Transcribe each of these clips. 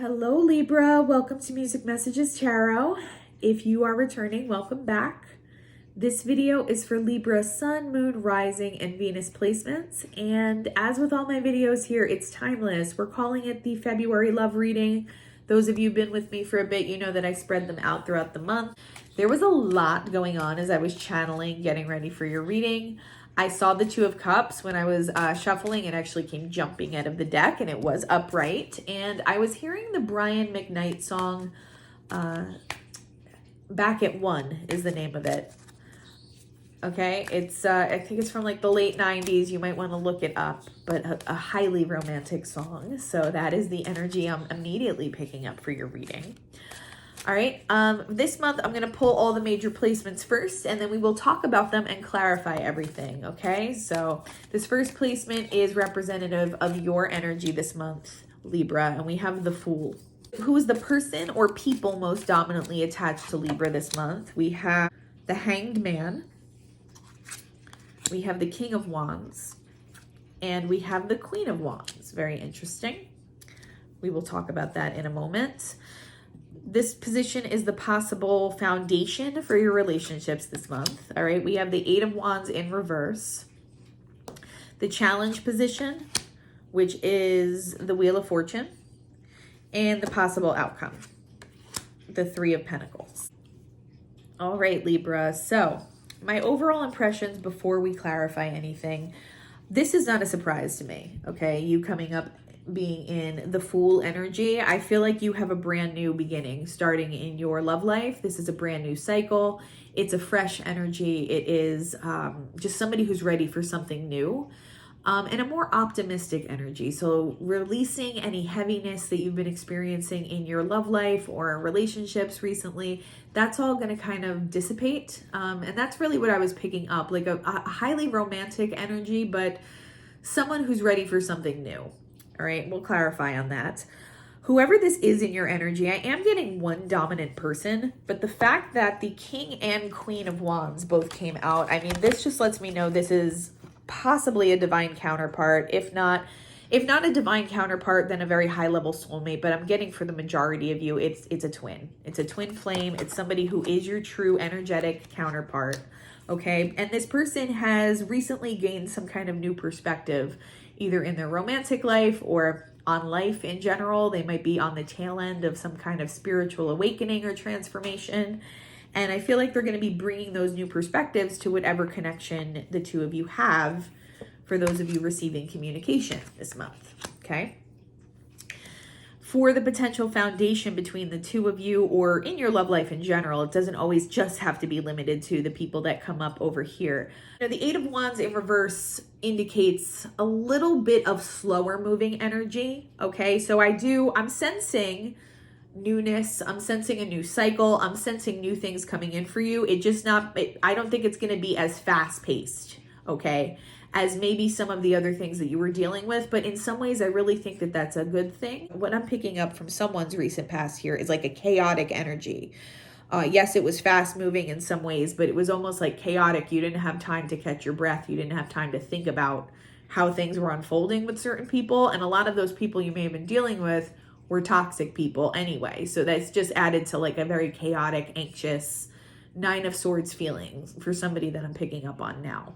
Hello Libra, welcome to Music Messages Tarot. If you are returning, welcome back. This video is for Libra Sun, Moon, Rising, and Venus placements. And as with all my videos here, it's timeless. We're calling it the February love reading. Those of you who've been with me for a bit, you know that I spread them out throughout the month. There was a lot going on as I was channeling, getting ready for your reading. I saw the Two of Cups when I was shuffling. It actually came jumping out of the deck and it was upright. And I was hearing the Brian McKnight song, Back at One is the name of it. Okay, it's I think it's from like the late 90s. You might want to look it up, but a highly romantic song. So that is the energy I'm immediately picking up for your reading. All right, this month I'm going to pull all the major placements first, and then we will talk about them and clarify everything, okay? So this first placement is representative of your energy this month, Libra, and we have the Fool. Who is the person or people most dominantly attached to Libra this month? We have the Hanged Man, we have the King of Wands, and we have the Queen of Wands. Very interesting. We will talk about that in a moment. This position is the possible foundation for your relationships this month. All right, we have the Eight of Wands in reverse, the challenge position, which is the Wheel of Fortune, and the possible outcome, the Three of Pentacles. All right, Libra. So my overall impressions before we clarify anything, this is not a surprise to me, okay? You coming up being in the Fool energy, I feel like you have a brand new beginning starting in your love life. This is a brand new cycle. It's a fresh energy. It is just somebody who's ready for something new and a more optimistic energy. So releasing any heaviness that you've been experiencing in your love life or relationships recently, that's all going to kind of dissipate. And that's really what I was picking up, like a highly romantic energy, but someone who's ready for something new. All right, we'll clarify on that. Whoever this is in your energy, I am getting one dominant person, but the fact that the King and Queen of Wands both came out, I mean, this just lets me know this is possibly a divine counterpart. If not a divine counterpart, then a very high level soulmate. But I'm getting for the majority of you, it's a twin. It's a twin flame. It's somebody who is your true energetic counterpart. Okay, and this person has recently gained some kind of new perspective, either in their romantic life or on life in general. They might be on the tail end of some kind of spiritual awakening or transformation. And I feel like they're going to be bringing those new perspectives to whatever connection the two of you have, for those of you receiving communication this month, okay? For the potential foundation between the two of you or in your love life in general, it doesn't always just have to be limited to the people that come up over here. Now, the Eight of Wands in reverse indicates a little bit of slower moving energy, okay? So I'm sensing newness. I'm sensing a new cycle. I'm sensing new things coming in for you. I don't think it's going to be as fast paced, okay, as maybe some of the other things that you were dealing with. But in some ways, I really think that that's a good thing. What I'm picking up from someone's recent past here is like a chaotic energy. Yes, it was fast moving in some ways, but it was almost like chaotic. You didn't have time to catch your breath. You didn't have time to think about how things were unfolding with certain people. And a lot of those people you may have been dealing with were toxic people anyway. So that's just added to like a very chaotic, anxious, Nine of Swords feelings for somebody that I'm picking up on now.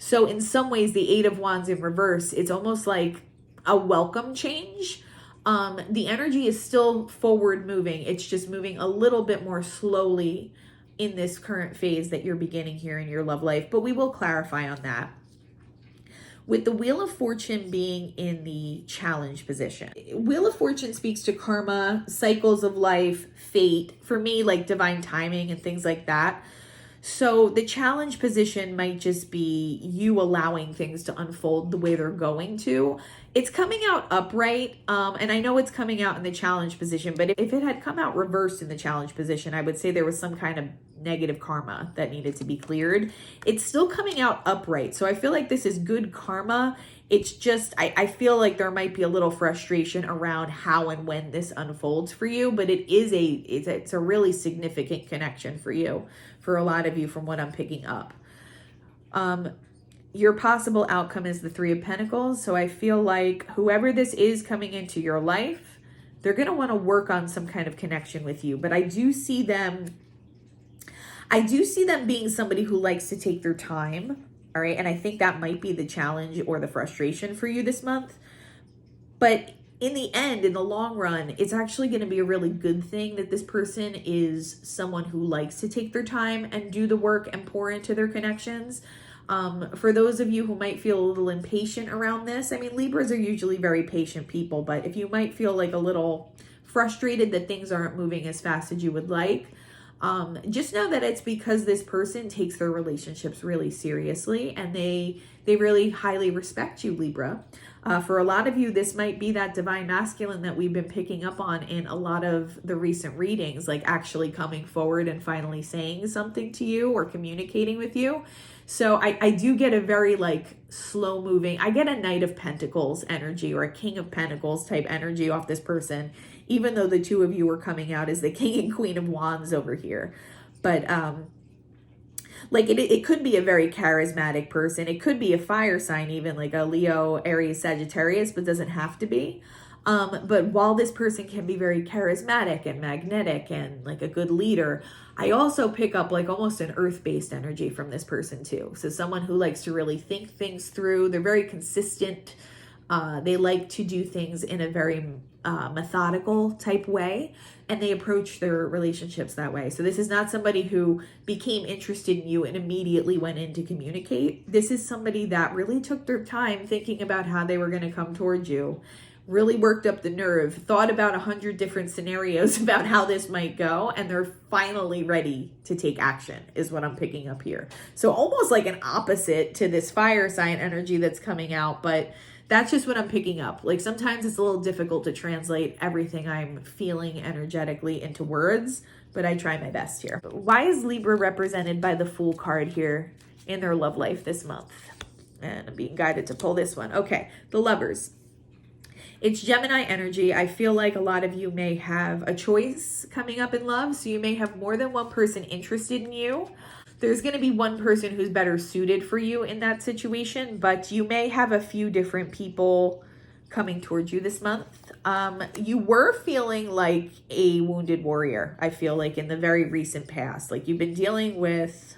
So in some ways, the Eight of Wands in reverse, it's almost like a welcome change. The energy is still forward moving. It's just moving a little bit more slowly in this current phase that you're beginning here in your love life. But we will clarify on that. With the Wheel of Fortune being in the challenge position. Wheel of Fortune speaks to karma, cycles of life, fate. For me, like divine timing and things like that. So the challenge position might just be you allowing things to unfold the way they're going to. It's coming out upright, and I know it's coming out in the challenge position, but if it had come out reversed in the challenge position, I would say there was some kind of negative karma that needed to be cleared. It's still coming out upright, so I feel like this is good karma. It's just, I feel like there might be a little frustration around how and when this unfolds for you, but it's a really significant connection for you, for a lot of you from what I'm picking up. Your possible outcome is the Three of Pentacles. So I feel like whoever this is coming into your life, They're going to want to work on some kind of connection with you, but I do see them being somebody who likes to take their time. All right. And I think that might be the challenge or the frustration for you this month. But in the end, in the long run, it's actually going to be a really good thing that this person is someone who likes to take their time and do the work and pour into their connections. For those of you who might feel a little impatient around this, I mean, Libras are usually very patient people, but if you might feel like a little frustrated that things aren't moving as fast as you would like, just know that it's because this person takes their relationships really seriously and they really highly respect you, Libra. For a lot of you, this might be that divine masculine that we've been picking up on in a lot of the recent readings, like actually coming forward and finally saying something to you or communicating with you. So I do get a very like slow moving, I get a Knight of Pentacles energy or a King of Pentacles type energy off this person, even though the two of you are coming out as the King and Queen of Wands over here. But like it could be a very charismatic person. It could be a fire sign, even like a Leo, Aries, Sagittarius, but doesn't have to be. But while this person can be very charismatic and magnetic and like a good leader, I also pick up like almost an earth-based energy from this person too. So someone who likes to really think things through. They're very consistent. They like to do things in a very methodical type way, and they approach their relationships that way. So this is not somebody who became interested in you and immediately went in to communicate. This is somebody that really took their time thinking about how they were going to come towards you, really worked up the nerve, thought about 100 different scenarios about how this might go, and they're finally ready to take action is what I'm picking up here. So almost like an opposite to this fire sign energy that's coming out, but that's just what I'm picking up. Like sometimes it's a little difficult to translate everything I'm feeling energetically into words, but I try my best here. Why is Libra represented by the Fool card here in their love life this month? And I'm being guided to pull this one. Okay, the Lovers. It's Gemini energy. I feel like a lot of you may have a choice coming up in love. So you may have more than one person interested in you. There's going to be one person who's better suited for you in that situation, but you may have a few different people coming towards you this month. You were feeling like a wounded warrior, I feel like, in the very recent past. Like you've been dealing with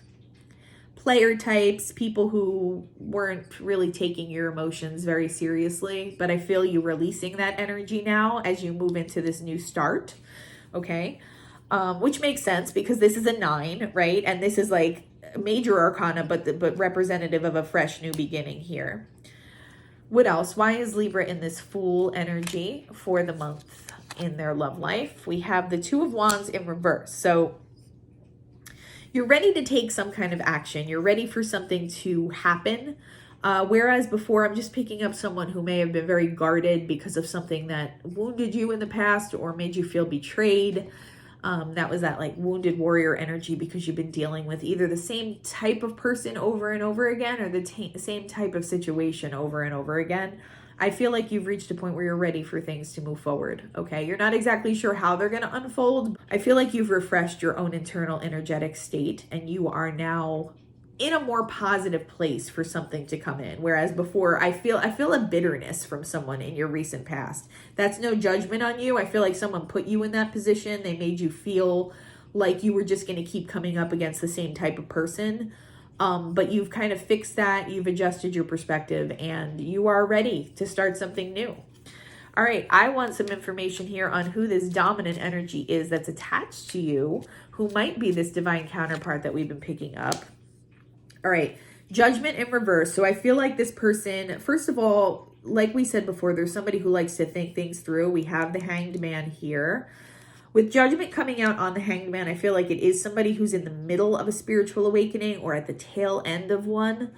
player types, people who weren't really taking your emotions very seriously, but I feel you releasing that energy now as you move into this new start, okay? Which makes sense because this is a 9, right? And this is like major arcana, but representative of a fresh new beginning here. What else? Why is Libra in this Fool energy for the month in their love life? We have the Two of Wands in reverse. So you're ready to take some kind of action. You're ready for something to happen. Whereas before, I'm just picking up someone who may have been very guarded because of something that wounded you in the past or made you feel betrayed. That was that like wounded warrior energy because you've been dealing with either the same type of person over and over again or the same type of situation over and over again. I feel like you've reached a point where you're ready for things to move forward, okay? You're not exactly sure how they're going to unfold. I feel like you've refreshed your own internal energetic state and you are now in a more positive place for something to come in. Whereas before, I feel a bitterness from someone in your recent past. That's no judgment on you. I feel like someone put you in that position. They made you feel like you were just going to keep coming up against the same type of person. But you've kind of fixed that. You've adjusted your perspective and you are ready to start something new. All right, I want some information here on who this dominant energy is that's attached to you, who might be this divine counterpart that we've been picking up. All right, Judgment in reverse. So I feel like this person, first of all, like we said before, there's somebody who likes to think things through. We have the Hanged Man here. With Judgment coming out on the Hanged Man, I feel like it is somebody who's in the middle of a spiritual awakening or at the tail end of one,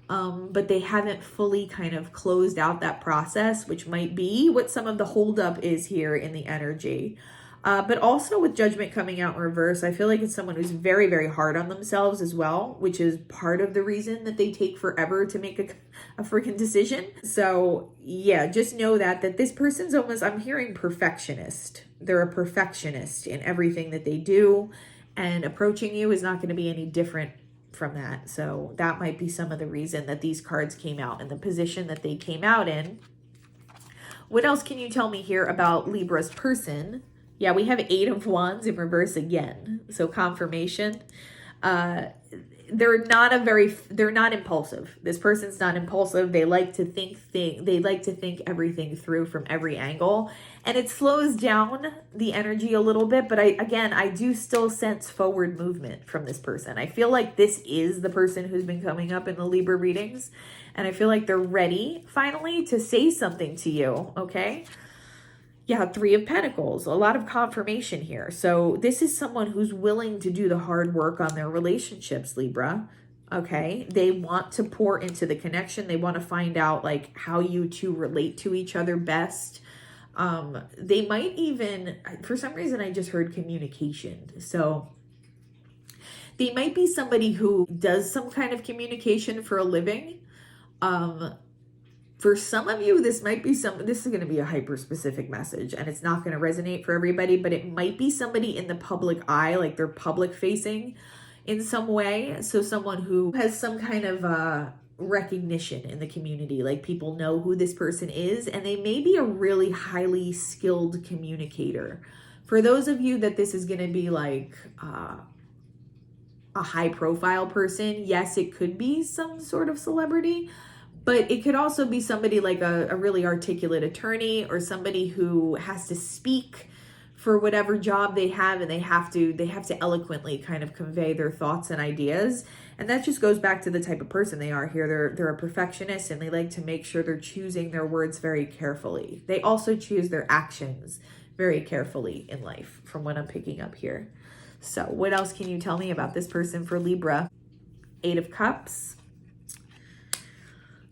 but they haven't fully kind of closed out that process, which might be what some of the holdup is here in the energy. But also with Judgment coming out in reverse, I feel like it's someone who's very, very hard on themselves as well, which is part of the reason that they take forever to make a freaking decision. So yeah, just know that this person's almost, I'm hearing perfectionist. They're a perfectionist in everything that they do, and approaching you is not going to be any different from that. So that might be some of the reason that these cards came out in the position that they came out in. What else can you tell me here about Libra's person? Yeah, we have 8 of Wands in reverse again. So confirmation. They're not impulsive. This person's not impulsive. They like to think everything through from every angle. And it slows down the energy a little bit, but I do still sense forward movement from this person. I feel like this is the person who's been coming up in the Libra readings, and I feel like they're ready finally to say something to you, okay? Yeah, 3 of Pentacles, a lot of confirmation here. So this is someone who's willing to do the hard work on their relationships, Libra. Okay, they want to pour into the connection. They want to find out like how you two relate to each other best. They might even, for some reason, I just heard communication. So they might be somebody who does some kind of communication for a living. For some of you, this is going to be a hyper-specific message, and it's not going to resonate for everybody, but it might be somebody in the public eye, like they're public-facing in some way. So someone who has some kind of recognition in the community, like people know who this person is, and they may be a really highly skilled communicator. For those of you that this is going to be like a high-profile person, yes, it could be some sort of celebrity, but it could also be somebody like a really articulate attorney, or somebody who has to speak for whatever job they have, and they have to eloquently kind of convey their thoughts and ideas. And that just goes back to the type of person they are here. They're a perfectionist, and they like to make sure they're choosing their words very carefully. They also choose their actions very carefully in life, from what I'm picking up here. So what else can you tell me about this person for Libra? 8 of Cups.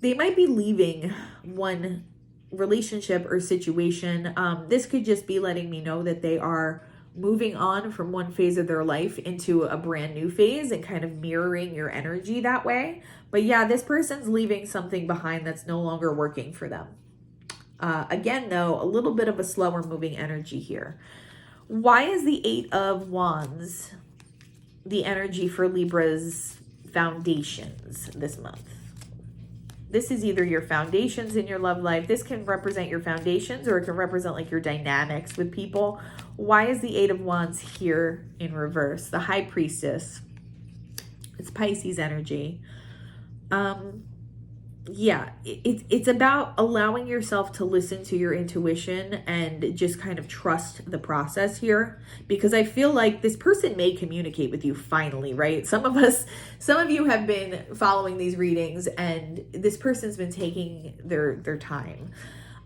They might be leaving one relationship or situation. This could just be letting me know that they are moving on from one phase of their life into a brand new phase, and kind of mirroring your energy that way. But yeah, this person's leaving something behind that's no longer working for them. Again, though, a little bit of a slower moving energy here. Why is the 8 of Wands the energy for Libra's foundations this month? This is either your foundations in your love life. This can represent your foundations, or it can represent like your dynamics with people. Why is the 8 of Wands here in reverse? The High Priestess. It's Pisces energy. Yeah, it's about allowing yourself to listen to your intuition and just kind of trust the process here, because I feel like this person may communicate with you finally, right? Some of you have been following these readings, and this person's been taking their time.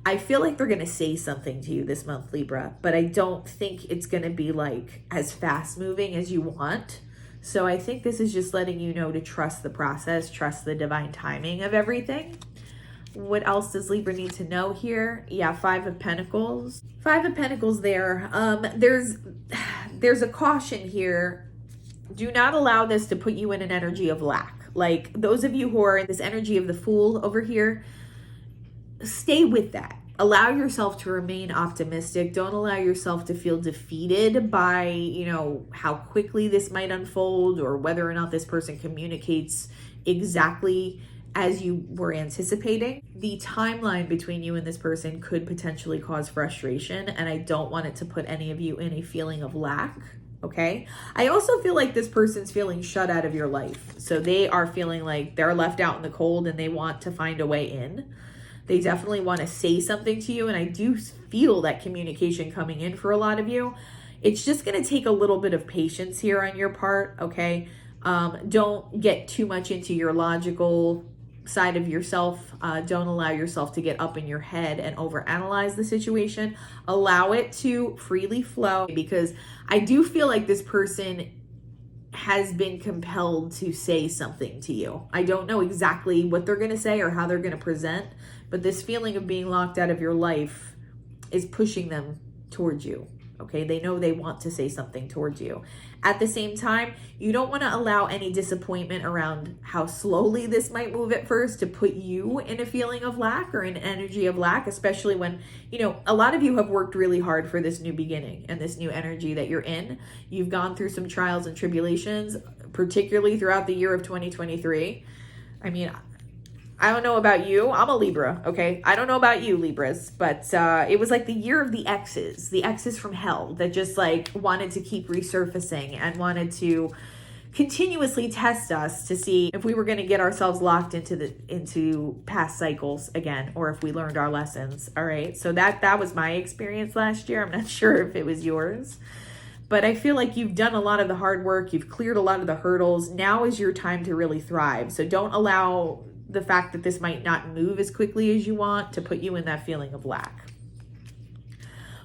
I feel like they're going to say something to you this month, Libra, but I don't think it's going to be like as fast moving as you want. So I think this is just letting you know to trust the process, trust the divine timing of everything. What else does Libra need to know here? Yeah, 5 of Pentacles. 5 of Pentacles there. There's a caution here. Do not allow this to put you in an energy of lack. Like those of you who are in this energy of the Fool over here, stay with that. Allow yourself to remain optimistic. Don't allow yourself to feel defeated by, how quickly this might unfold, or whether or not this person communicates exactly as you were anticipating. The timeline between you and this person could potentially cause frustration, and I don't want it to put any of you in a feeling of lack, okay? I also feel like this person's feeling shut out of your life. So they are feeling like they're left out in the cold, and they want to find a way in. They definitely want to say something to you, and I do feel that communication coming in for a lot of you. It's just going to take a little bit of patience here on your part, okay? Don't get too much into your logical side of yourself. Don't allow yourself to get up in your head and overanalyze the situation. Allow it to freely flow, because I do feel like this person has been compelled to say something to you. I don't know exactly what they're going to say or how they're going to present, but this feeling of being locked out of your life is pushing them towards you. Okay, they know they want to say something towards you. At the same time, you don't want to allow any disappointment around how slowly this might move at first to put you in a feeling of lack or an energy of lack, especially when, a lot of you have worked really hard for this new beginning and this new energy that you're in. You've gone through some trials and tribulations, particularly throughout the year of 2023. I mean, I don't know about you. I'm a Libra, okay? I don't know about you, Libras, but it was like the year of the exes from hell that just like wanted to keep resurfacing and wanted to continuously test us to see if we were going to get ourselves locked into past cycles again, or if we learned our lessons. All right. So that was my experience last year. I'm not sure if it was yours, but I feel like you've done a lot of the hard work. You've cleared a lot of the hurdles. Now is your time to really thrive. So don't allow the fact that this might not move as quickly as you want to put you in that feeling of lack.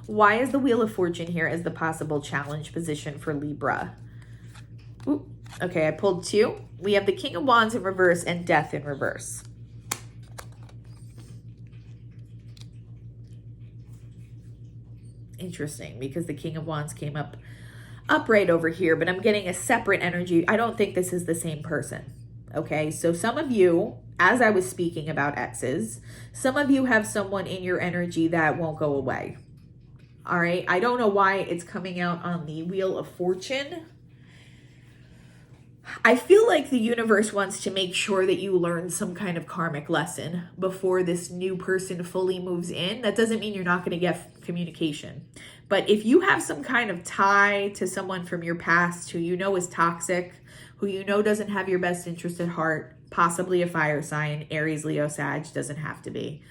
Why is the Wheel of Fortune here as the possible challenge position for Libra? Ooh, okay, I pulled 2. We have the King of Wands in reverse and Death in reverse. Interesting, because the King of Wands came up upright over here, but I'm getting a separate energy. I don't think this is the same person. Okay, so some of you, as I was speaking about exes, some of you have someone in your energy that won't go away. All right, I don't know why it's coming out on the Wheel of Fortune. I feel like the universe wants to make sure that you learn some kind of karmic lesson before this new person fully moves in. That doesn't mean you're not going to get communication. But if you have some kind of tie to someone from your past who you know is toxic, who you know doesn't have your best interest at heart, possibly a fire sign, Aries, Leo, Sag, doesn't have to be.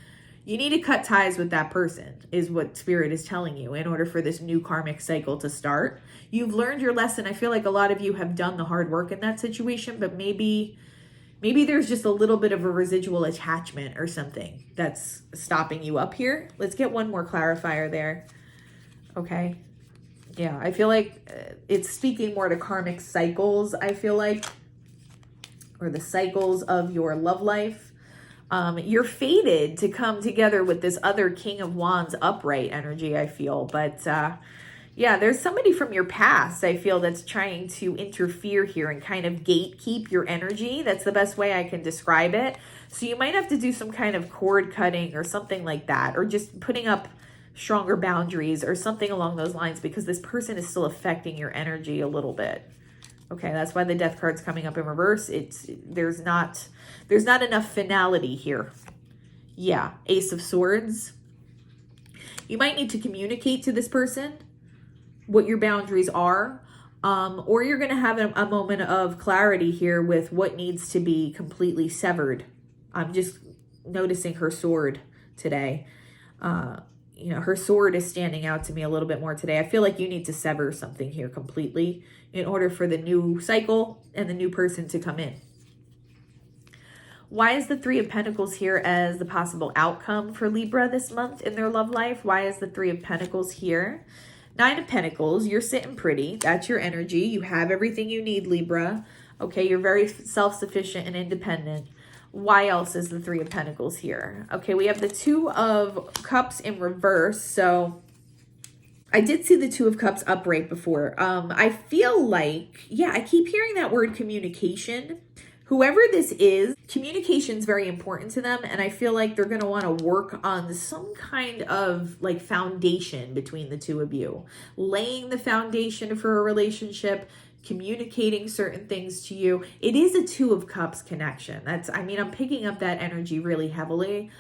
You need to cut ties with that person, is what Spirit is telling you, in order for this new karmic cycle to start. You've learned your lesson. I feel like a lot of you have done the hard work in that situation, but maybe there's just a little bit of a residual attachment or something that's stopping you up here. Let's get one more clarifier there. Okay. Yeah, I feel like it's speaking more to karmic cycles, I feel like, or the cycles of your love life. You're fated to come together with this other King of Wands upright energy, I feel. But yeah, there's somebody from your past, I feel, that's trying to interfere here and kind of gatekeep your energy. That's the best way I can describe it. So you might have to do some kind of cord cutting or something like that, or just putting up stronger boundaries or something along those lines, because this person is still affecting your energy a little bit. Okay, that's why the Death card's coming up in reverse. There's not enough finality here. Yeah, Ace of Swords. You might need to communicate to this person what your boundaries are, or you're going to have a moment of clarity here with what needs to be completely severed. I'm just noticing her sword today. You know, her sword is standing out to me a little bit more today. I feel like you need to sever something here completely in order for the new cycle and the new person to come in. Why is the Three of Pentacles here as the possible outcome for Libra this month in their love life? Why is the Three of Pentacles here? Nine of Pentacles, you're sitting pretty. That's your energy. You have everything you need, Libra. Okay, you're very self-sufficient and independent. Why else is the Three of Pentacles here? Okay, we have the Two of Cups in reverse. So I did see the Two of Cups upright before. I feel like, yeah, I keep hearing that word communication. Whoever this is, communication is very important to them. And I feel like they're going to want to work on some kind of like foundation between the two of you. Laying the foundation for a relationship, communicating certain things to you. It is a Two of Cups connection. I'm picking up that energy really heavily.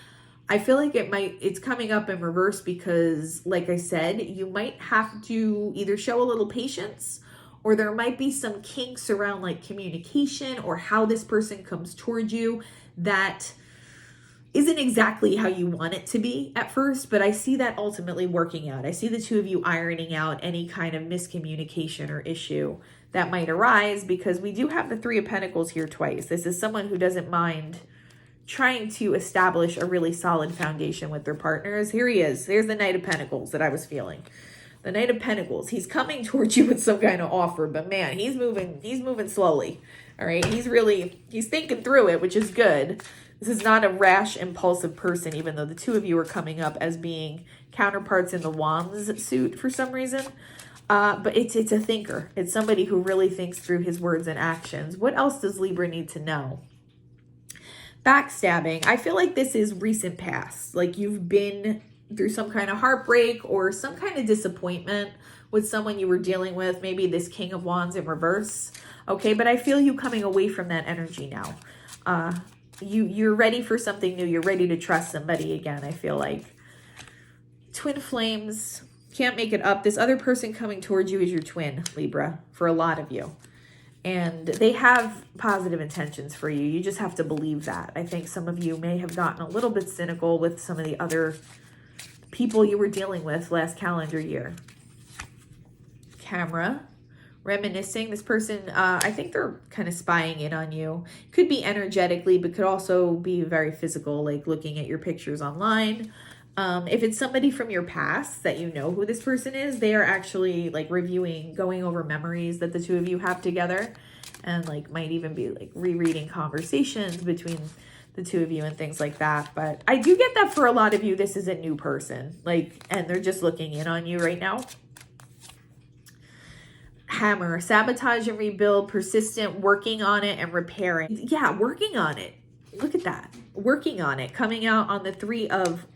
I feel like it's coming up in reverse because, like I said, you might have to either show a little patience, or there might be some kinks around like communication or how this person comes towards you that isn't exactly how you want it to be at first, but I see that ultimately working out. I see the two of you ironing out any kind of miscommunication or issue that might arise, because we do have the Three of Pentacles here twice. This is someone who doesn't mind trying to establish a really solid foundation with their partners. Here he is. There's the Knight of Pentacles that I was feeling. The Knight of Pentacles. He's coming towards you with some kind of offer, but man, he's moving slowly. All right. He's thinking through it, which is good. This is not a rash, impulsive person, even though the two of you are coming up as being counterparts in the Wands suit for some reason. But it's a thinker. It's somebody who really thinks through his words and actions. What else does Libra need to know? Backstabbing. I feel like this is recent past. Like you've been through some kind of heartbreak or some kind of disappointment with someone you were dealing with. Maybe this King of Wands in reverse. Okay, but I feel you coming away from that energy now. you're ready for something new. You're ready to trust somebody again, I feel like. Twin flames, can't make it up. This other person coming towards you is your twin, Libra, for a lot of you. And they have positive intentions for you. You just have to believe that. I think some of you may have gotten a little bit cynical with some of the other people you were dealing with last calendar year. Camera, reminiscing. This person, I think they're kind of spying in on you. Could be energetically, but could also be very physical, like looking at your pictures online. If it's somebody from your past that you know who this person is, they are actually like reviewing, going over memories that the two of you have together, and like might even be like rereading conversations between the two of you and things like that. But I do get that for a lot of you, this is a new person, like, and they're just looking in on you right now. Hammer, sabotage and rebuild, persistent, working on it and repairing. Yeah, working on it. Look at that. Working on it. Coming out on the 3 of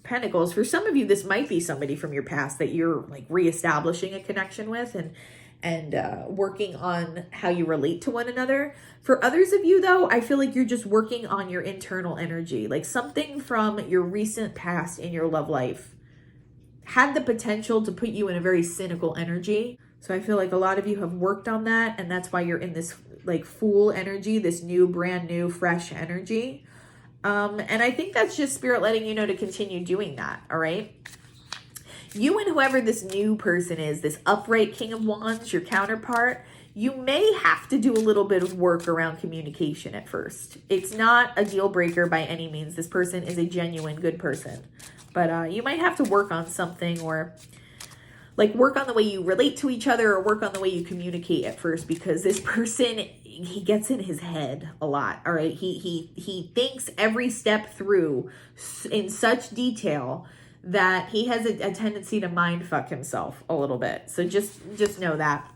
Pentacles. For some of you, this might be somebody from your past that you're like reestablishing a connection with and working on how you relate to one another. For others of you, though, I feel like you're just working on your internal energy. Like something from your recent past in your love life had the potential to put you in a very cynical energy. So I feel like a lot of you have worked on that, and that's why you're in this like Fool energy, this new, brand new, fresh energy. And I think that's just Spirit letting you know to continue doing that, all right? You and whoever this new person is, this upright King of Wands, your counterpart, you may have to do a little bit of work around communication at first. It's not a deal breaker by any means. This person is a genuine good person. But you might have to work on something, or like work on the way you relate to each other, or work on the way you communicate at first, because this person, he gets in his head a lot, all right? He thinks every step through in such detail that he has a tendency to mind fuck himself a little bit. So just know that.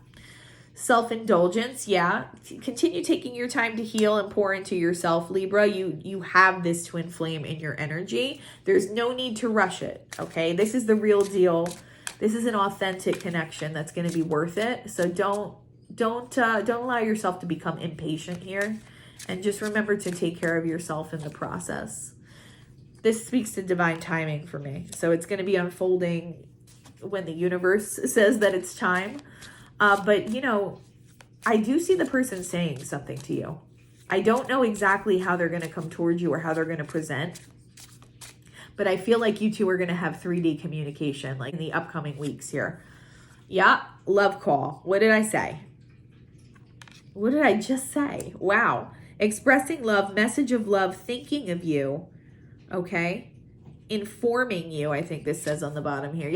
Self-indulgence, yeah. Continue taking your time to heal and pour into yourself, Libra. You have this twin flame in your energy. There's no need to rush it, okay? This is the real deal. This is an authentic connection that's going to be worth it. So don't allow yourself to become impatient here, and just remember to take care of yourself in the process. This speaks to divine timing for me. So it's going to be unfolding when the universe says that it's time. But you know, I do see the person saying something to you. I don't know exactly how they're going to come towards you or how they're going to present, but I feel like you two are going to have 3D communication like in the upcoming weeks here. Yeah, love call. What did I say? What did I just say? Wow. Expressing love, message of love, thinking of you, okay? Informing you, I think this says on the bottom here.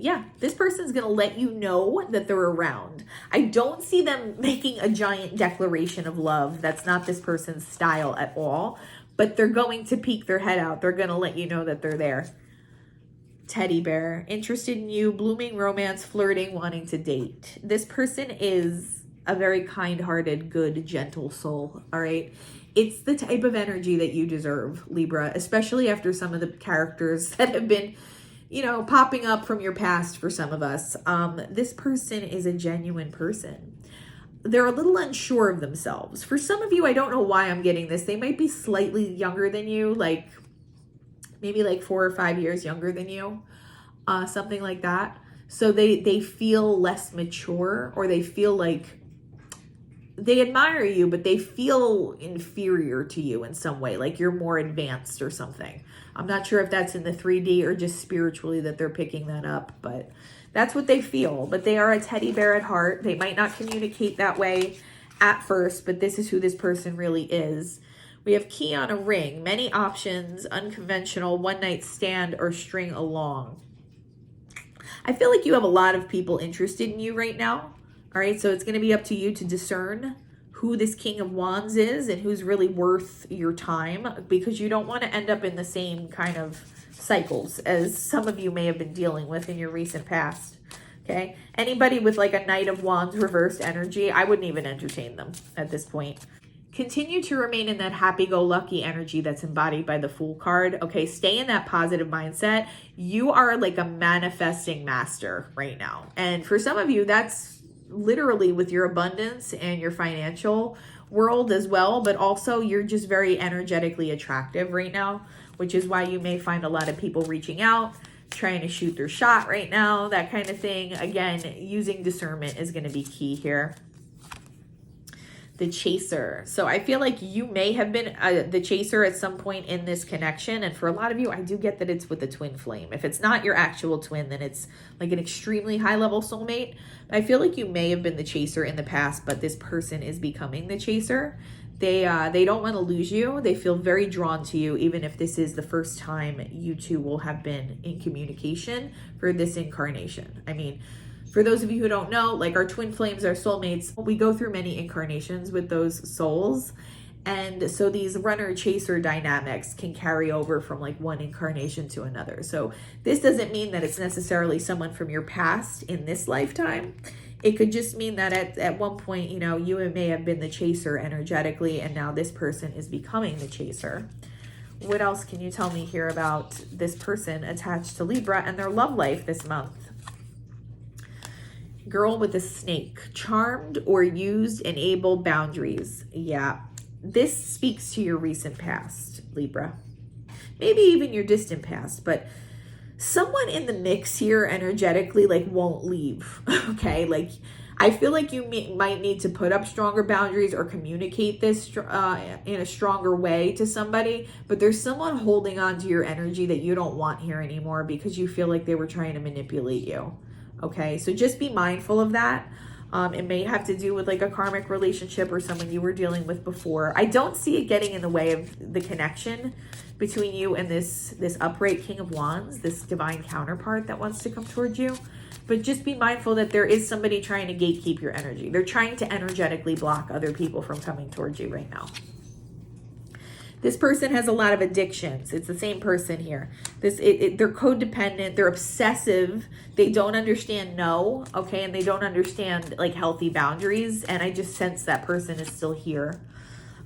Yeah, this person's going to let you know that they're around. I don't see them making a giant declaration of love. That's not this person's style at all. But they're going to peek their head out. They're going to let you know that they're there. Teddy bear, interested in you, blooming romance, flirting, wanting to date. This person is a very kind-hearted, good, gentle soul, all right? It's the type of energy that you deserve, Libra, especially after some of the characters that have been, you know, popping up from your past for some of us. This person is a genuine person. They're a little unsure of themselves. For some of you, I don't know why I'm getting this. They might be slightly younger than you, like maybe like 4 or 5 years younger than you, something like that. So they feel less mature, or they feel like they admire you, but they feel inferior to you in some way, like you're more advanced or something. I'm not sure if that's in the 3D or just spiritually that they're picking that up, but that's what they feel. But they are a teddy bear at heart. They might not communicate that way at first, but this is who this person really is. We have key on a ring, many options, unconventional, one night stand, or string along. I feel like you have a lot of people interested in you right now. All right, so it's going to be up to you to discern who this King of Wands is and who's really worth your time, because you don't want to end up in the same kind of cycles as some of you may have been dealing with in your recent past. Okay, anybody with like a Knight of Wands reversed energy, I wouldn't even entertain them at this point. Continue to remain in that happy-go-lucky energy that's embodied by the Fool card. Okay, stay in that positive mindset. You are like a manifesting master right now. And for some of you, that's literally with your abundance and your financial world as well, but also you're just very energetically attractive right now, which is why you may find a lot of people reaching out, trying to shoot their shot right now, that kind of thing. Again, using discernment is going to be key here. The chaser. So I feel like you may have been the chaser at some point in this connection. And for a lot of you, I do get that it's with a twin flame. If it's not your actual twin, then it's like an extremely high level soulmate. I feel like you may have been the chaser in the past, but this person is becoming the chaser. They don't want to lose you. They feel very drawn to you, even if this is the first time you two will have been in communication for this incarnation. I mean, for those of you who don't know, like our twin flames, our soulmates, we go through many incarnations with those souls. And so these runner-chaser dynamics can carry over from like one incarnation to another. So this doesn't mean that it's necessarily someone from your past in this lifetime. It could just mean that at one point, you know, you may have been the chaser energetically, and now this person is becoming the chaser. What else can you tell me here about this person attached to Libra and their love life this month? Girl with a snake, charmed or used, enable boundaries. Yeah, this speaks to your recent past, Libra. Maybe even your distant past, but someone in the mix here energetically like won't leave, okay? Like I feel like you might need to put up stronger boundaries or communicate this in a stronger way to somebody, but there's someone holding on to your energy that you don't want here anymore because you feel like they were trying to manipulate you. Okay, so just be mindful of that. It may have to do with like a karmic relationship or someone you were dealing with before. I don't see it getting in the way of the connection between you and this upright King of Wands, this divine counterpart that wants to come towards you. But just be mindful that there is somebody trying to gatekeep your energy. They're trying to energetically block other people from coming towards you right now. This person has a lot of addictions. It's the same person here. They're codependent. They're obsessive. They don't understand no, okay? And they don't understand like healthy boundaries. And I just sense that person is still here.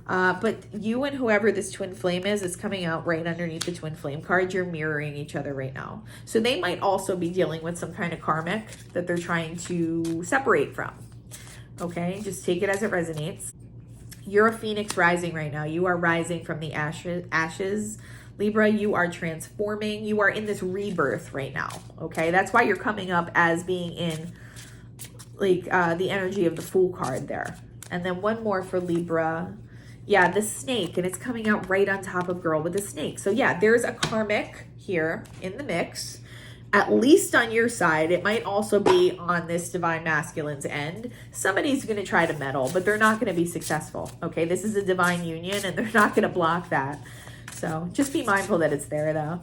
But you and whoever this twin flame is coming out right underneath the twin flame card. You're mirroring each other right now. So they might also be dealing with some kind of karmic that they're trying to separate from. Okay, just take it as it resonates. You're a phoenix rising right now. You are rising from the ashes. Libra, you are transforming. You are in this rebirth right now. Okay, that's why you're coming up as being in like the energy of the Fool card there. And then one more for Libra. Yeah, the snake, and it's coming out right on top of girl with the snake. So yeah, there's a karmic here in the mix, at least on your side. It might also be on this divine masculine's end. Somebody's going to try to meddle, but they're not going to be successful. Okay, this is a divine union, and they're not going to block that. So just be mindful that it's there, though.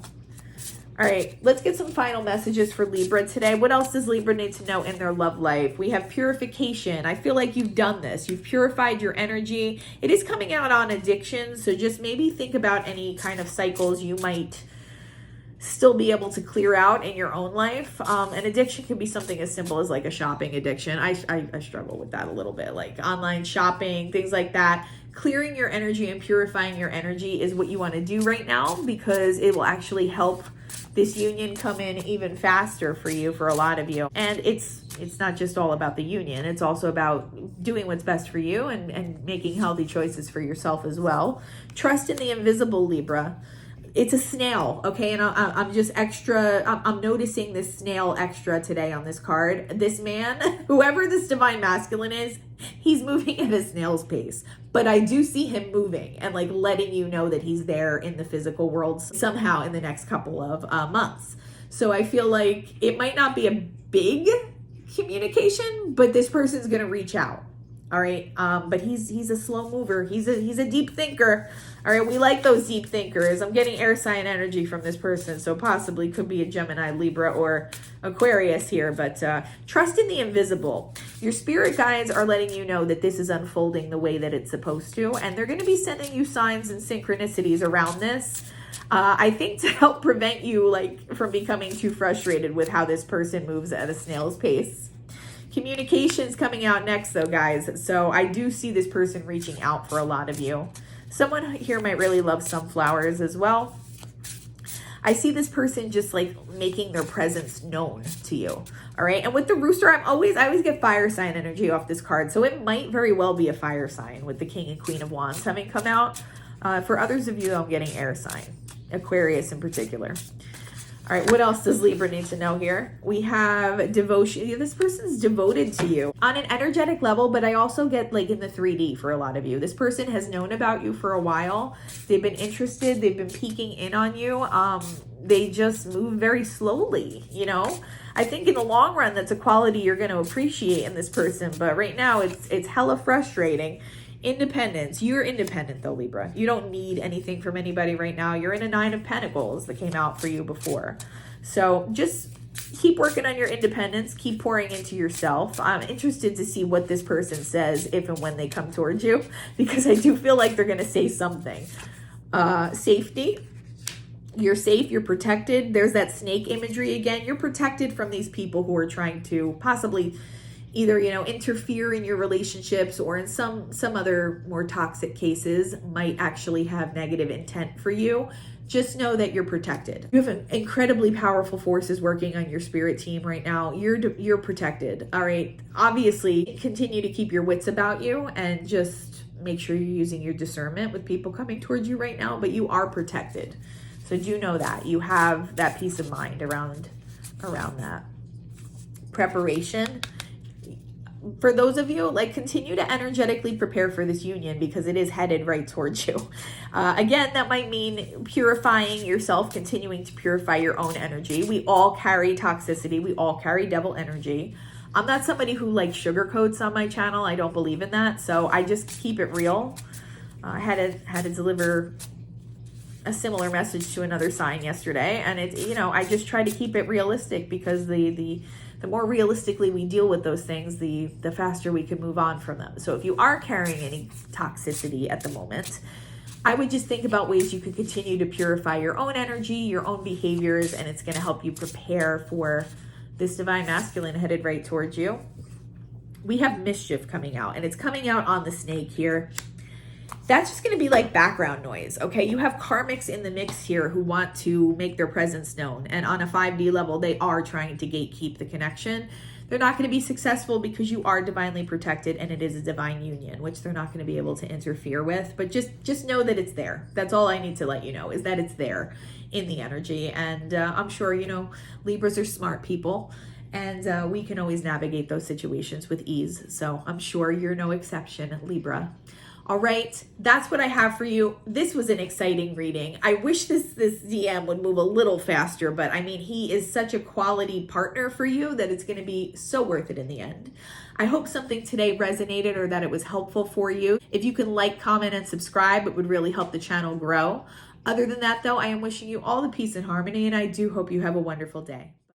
All right, let's get some final messages for Libra today. What else does Libra need to know in their love life? We have purification. I feel like you've done this. You've purified your energy. It is coming out on addiction, so just maybe think about any kind of cycles you might still be able to clear out in your own life. An addiction can be something as simple as like a shopping addiction. I struggle with that a little bit, like online shopping, things like that. Clearing your energy and purifying your energy is what you want to do right now, because it will actually help this union come in even faster for you, for a lot of you. And it's not just all about the union. It's also about doing what's best for you and making healthy choices for yourself as well. Trust in the invisible, Libra. It's a snail, okay? And I'm just extra, I'm noticing this snail extra today on this card. This man, whoever this divine masculine is, he's moving at a snail's pace. But I do see him moving and like letting you know that he's there in the physical world somehow in the next couple of months. So I feel like it might not be a big communication, but this person's going to reach out. All right. But he's a slow mover. He's a deep thinker. All right. We like those deep thinkers. I'm getting air sign energy from this person. So possibly could be a Gemini, Libra, or Aquarius here, but trust in the invisible. Your spirit guides are letting you know that this is unfolding the way that it's supposed to. And they're going to be sending you signs and synchronicities around this. I think to help prevent you like from becoming too frustrated with how this person moves at a snail's pace. Communication's coming out next though, guys. So I do see this person reaching out for a lot of you. Someone here might really love sunflowers as well. I see this person just like making their presence known to you. All right. And with the rooster, I always get fire sign energy off this card. So it might very well be a fire sign with the King and Queen of Wands having come out. For others of you, I'm getting air sign, Aquarius in particular. All right, what else does Libra need to know here? We have devotion. This person's devoted to you on an energetic level, but I also get like in the 3D for a lot of you. This person has known about you for a while. They've been interested. They've been peeking in on you. They just move very slowly, you know? I think in the long run, that's a quality you're going to appreciate in this person. But right now, it's hella frustrating. Independence. You're independent though, Libra. You don't need anything from anybody right now. You're in a 9 of Pentacles that came out for you before. So just keep working on your independence. Keep pouring into yourself. I'm interested to see what this person says if and when they come towards you, because I do feel like they're going to say something. Safety. You're safe. You're protected. There's that snake imagery again. You're protected from these people who are trying to possibly either, you know, interfere in your relationships, or in some other more toxic cases might actually have negative intent for you. Just know that you're protected. You have incredibly powerful forces working on your spirit team right now. You're protected. All right. Obviously, continue to keep your wits about you and just make sure you're using your discernment with people coming towards you right now, but you are protected. So do know that you have that peace of mind around that. Preparation. For those of you, like, continue to energetically prepare for this union because it is headed right towards you. Again, that might mean purifying yourself, continuing to purify your own energy. We all carry toxicity. We all carry devil energy. I'm not somebody who likes sugarcoats on my channel. I don't believe in that. So I just keep it real. I had to deliver a similar message to another sign yesterday. And it's, you know, I just try to keep it realistic because the more realistically we deal with those things, the faster we can move on from them. So if you are carrying any toxicity at the moment, I would just think about ways you could continue to purify your own energy, your own behaviors, and it's going to help you prepare for this divine masculine headed right towards you. We have mischief coming out, and it's coming out on the snake here. That's just going to be like background noise, okay? You have karmics in the mix here who want to make their presence known. And on a 5D level, they are trying to gatekeep the connection. They're not going to be successful because you are divinely protected and it is a divine union, which they're not going to be able to interfere with. But just know that it's there. That's all I need to let you know, is that it's there in the energy. And I'm sure, you know, Libras are smart people. And we can always navigate those situations with ease. So I'm sure you're no exception, Libra. All right, that's what I have for you. This was an exciting reading. I wish this DM would move a little faster, but I mean, he is such a quality partner for you that it's going to be so worth it in the end. I hope something today resonated or that it was helpful for you. If you can like, comment, and subscribe, it would really help the channel grow. Other than that, though, I am wishing you all the peace and harmony, and I do hope you have a wonderful day.